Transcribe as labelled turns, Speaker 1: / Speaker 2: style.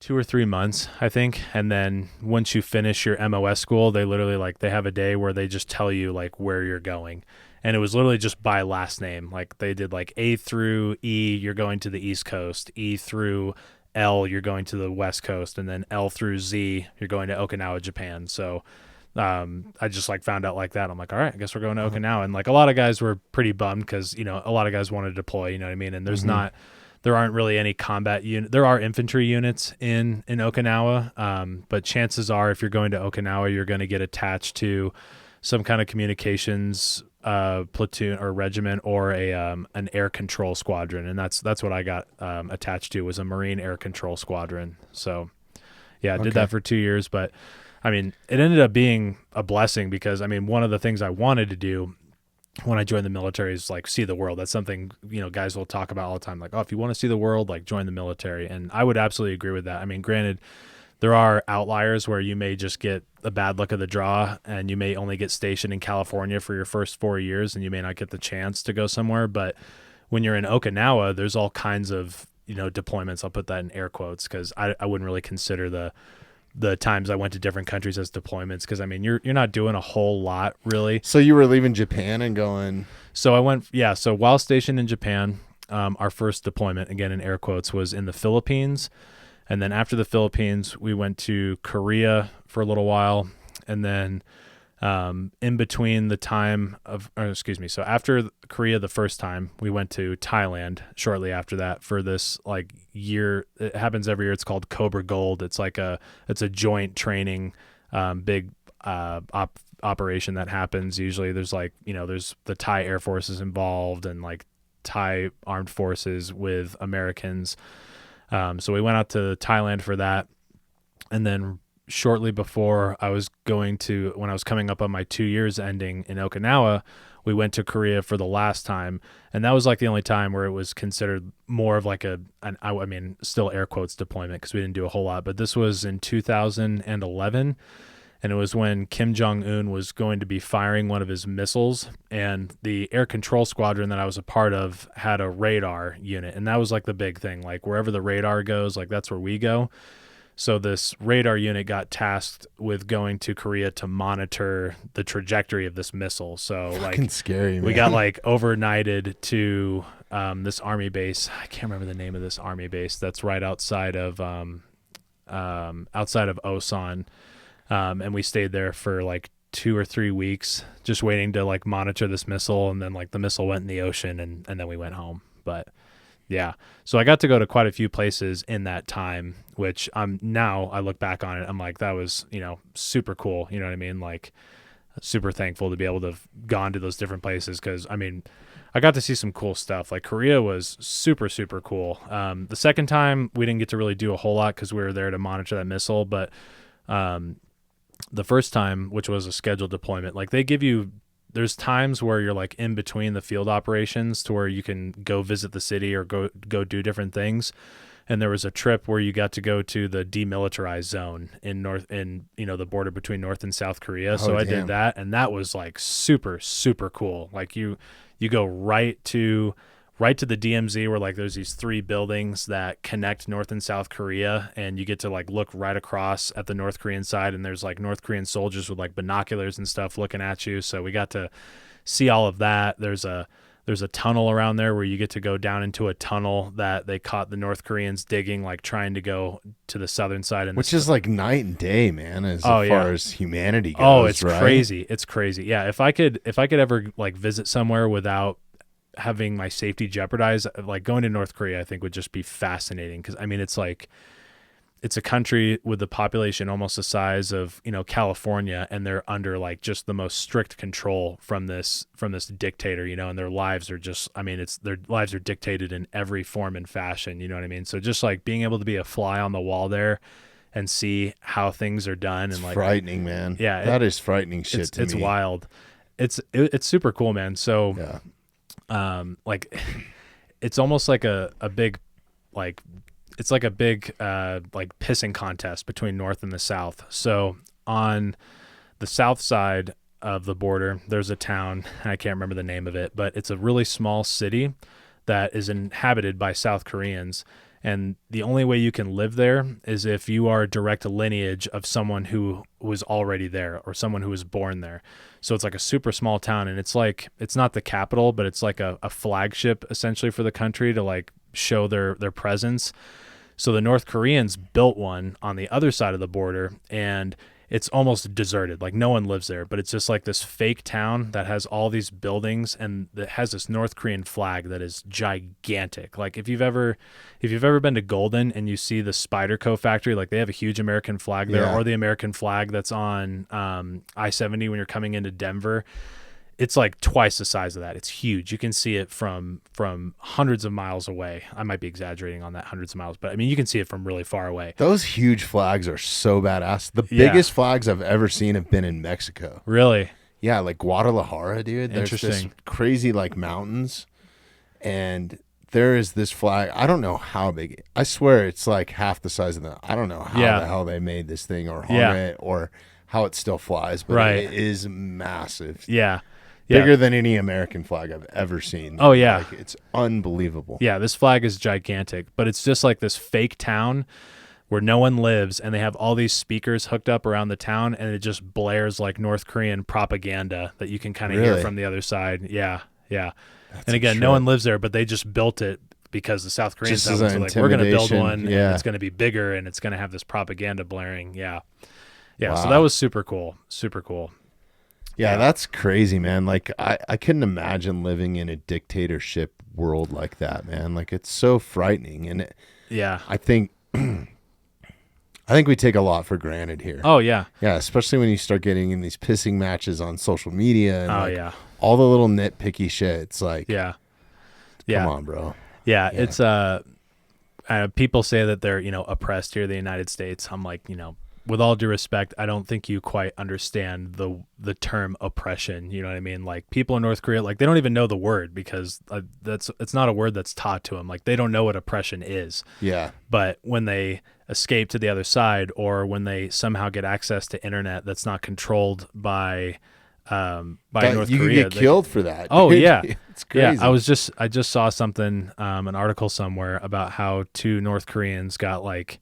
Speaker 1: 2 or 3 months, I think. And then once you finish your MOS school, they literally like they have a day where they just tell you like where you're going. And it was literally just by last name. Like they did like A through E, you're going to the East Coast. E through L, you're going to the West Coast. And then L through Z, you're going to Okinawa, Japan. So I just like found out like that. I'm like, all right, I guess we're going to Okinawa. And like a lot of guys were pretty bummed because, you know, a lot of guys want to deploy, you know what I mean? And there aren't really any combat unit. There are infantry units in Okinawa. But chances are if you're going to Okinawa, you're going to get attached to some kind of communications platoon or regiment or an air control squadron. And that's what I got attached to, was a Marine air control squadron. So yeah, I did that for 2 years, but I mean, it ended up being a blessing because, I mean, one of the things I wanted to do when I joined the military is like see the world. That's something, you know, guys will talk about all the time. Like, oh, if you want to see the world, like join the military. And I would absolutely agree with that. I mean, granted, there are outliers where you may just get a bad luck of the draw and you may only get stationed in California for your first 4 years and you may not get the chance to go somewhere. But when you're in Okinawa, there's all kinds of, you know, deployments. I'll put that in air quotes because I wouldn't really consider the times I went to different countries as deployments, because I mean you're not doing a whole lot really.
Speaker 2: So you were leaving Japan and going.
Speaker 1: So I went, yeah. So while stationed in Japan, our first deployment, again in air quotes, was in the Philippines, and then after the Philippines, we went to Korea for a little while, and then in between the time of, so after Korea the first time, we went to Thailand shortly after that for this like year. It happens every year. It's called Cobra Gold. It's like it's a joint training, big operation that happens. Usually there's like, you know, there's the Thai Air Force is involved and like Thai armed forces with Americans. So we went out to Thailand for that. And then shortly before when I was coming up on my 2 years ending in Okinawa, we went to Korea for the last time. And that was like the only time where it was considered more of like I mean, still air quotes deployment because we didn't do a whole lot, but this was in 2011. And it was when Kim Jong-un was going to be firing one of his missiles, and the air control squadron that I was a part of had a radar unit. And that was like the big thing, like wherever the radar goes, like that's where we go. So this radar unit got tasked with going to Korea to monitor the trajectory of this missile. So like
Speaker 2: scary, man.
Speaker 1: We got like overnighted to this army base. I can't remember the name of this army base. That's right outside of Osan. And we stayed there for like 2 or 3 weeks, just waiting to like monitor this missile. And then like the missile went in the ocean and then we went home. But yeah, so I got to go to quite a few places in that time, which now I look back on it, I'm like, that was, you know, super cool. You know what I mean? Like super thankful to be able to have gone to those different places. Cause I mean, I got to see some cool stuff. Like Korea was super, super cool. The second time we didn't get to really do a whole lot cause we were there to monitor that missile. But the first time, which was a scheduled deployment, like there's times where you're like in between the field operations to where you can go visit the city or go do different things. And there was a trip where you got to go to the demilitarized zone in you know, the border between North and South Korea. So I did that, and that was like super, super cool. Like you go right to the DMZ where like there's these 3 buildings that connect North and South Korea, and you get to like look right across at the North Korean side, and there's like North Korean soldiers with like binoculars and stuff looking at you. So we got to see all of that. There's a tunnel around there where you get to go down into a tunnel that they caught the North Koreans digging, like trying to go to the southern side.
Speaker 2: Which is like night and day, man, as far as humanity goes. Oh,
Speaker 1: it's
Speaker 2: right?
Speaker 1: crazy. It's crazy. Yeah. If I could ever like visit somewhere without having my safety jeopardized, like going to North Korea, I think would just be fascinating. Cause I mean, it's like, it's a country with a population almost the size of, you know, California, and they're under like just the most strict control from this dictator, you know, and their lives are just, I mean, their lives are dictated in every form and fashion, you know what I mean? So just like being able to be a fly on the wall there and see how things are done. It's
Speaker 2: frightening, man.
Speaker 1: Yeah.
Speaker 2: That is frightening shit to me.
Speaker 1: It's wild. It's super cool, man. So, like it's almost like a big, like, it's like a big like pissing contest between North and the South. So on the south side of the border, there's a town, I can't remember the name of it, but it's a really small city that is inhabited by South Koreans. And the only way you can live there is if you are a direct lineage of someone who was already there or someone who was born there. So it's like a super small town, and it's like, it's not the capital, but it's like a flagship essentially for the country to like show their presence. So the North Koreans built one on the other side of the border, and it's almost deserted. Like no one lives there, but it's just like this fake town that has all these buildings, and that has this North Korean flag that is gigantic. Like if you've ever been to Golden and you see the Spyderco factory, like they have a huge American flag there, or the American flag that's on I-70 when you're coming into Denver. It's like twice the size of that. It's huge. You can see it from hundreds of miles away. I might be exaggerating on that, hundreds of miles, but I mean, you can see it from really far away.
Speaker 2: Those huge flags are so badass. The biggest flags I've ever seen have been in Mexico.
Speaker 1: Really?
Speaker 2: Yeah, like Guadalajara, dude. There's
Speaker 1: Interesting.
Speaker 2: this crazy like mountains, and there is this flag. I don't know how big. I swear it's like half the size of I don't know how the hell they made this thing or hung it or how it still flies, but it is massive.
Speaker 1: Yeah.
Speaker 2: Bigger than any American flag I've ever seen.
Speaker 1: Oh, yeah.
Speaker 2: Like, it's unbelievable.
Speaker 1: Yeah, this flag is gigantic, but it's just like this fake town where no one lives, and they have all these speakers hooked up around the town, and it just blares like North Korean propaganda that you can kind of hear from the other side. Yeah, yeah.
Speaker 2: That's
Speaker 1: and again, no one lives there, but they just built it because the South Koreans
Speaker 2: just
Speaker 1: like, we're going to build one,
Speaker 2: and
Speaker 1: it's going to be bigger, and it's going to have this propaganda blaring. Yeah. Yeah,
Speaker 2: wow.
Speaker 1: So that was super cool. Super cool.
Speaker 2: Yeah, that's crazy, man. Like I couldn't imagine living in a dictatorship world like that, man. Like it's so frightening, and I think we take a lot for granted here.
Speaker 1: Oh yeah,
Speaker 2: yeah. Especially when you start getting in these pissing matches on social media and
Speaker 1: yeah,
Speaker 2: all the little nitpicky shit. It's like
Speaker 1: come
Speaker 2: on, bro.
Speaker 1: Yeah, it's people say that they're oppressed here in the United States. I'm like, with all due respect, I don't think you quite understand the term oppression. You know what I mean? Like people in North Korea, like they don't even know the word because it's not a word that's taught to them. Like they don't know what oppression is.
Speaker 2: Yeah.
Speaker 1: But when they escape to the other side, or when they somehow get access to internet that's not controlled by North Korea,
Speaker 2: you can get killed for that.
Speaker 1: Oh
Speaker 2: dude.
Speaker 1: yeah,
Speaker 2: it's crazy.
Speaker 1: Yeah, I just saw something, an article somewhere about how two North Koreans got like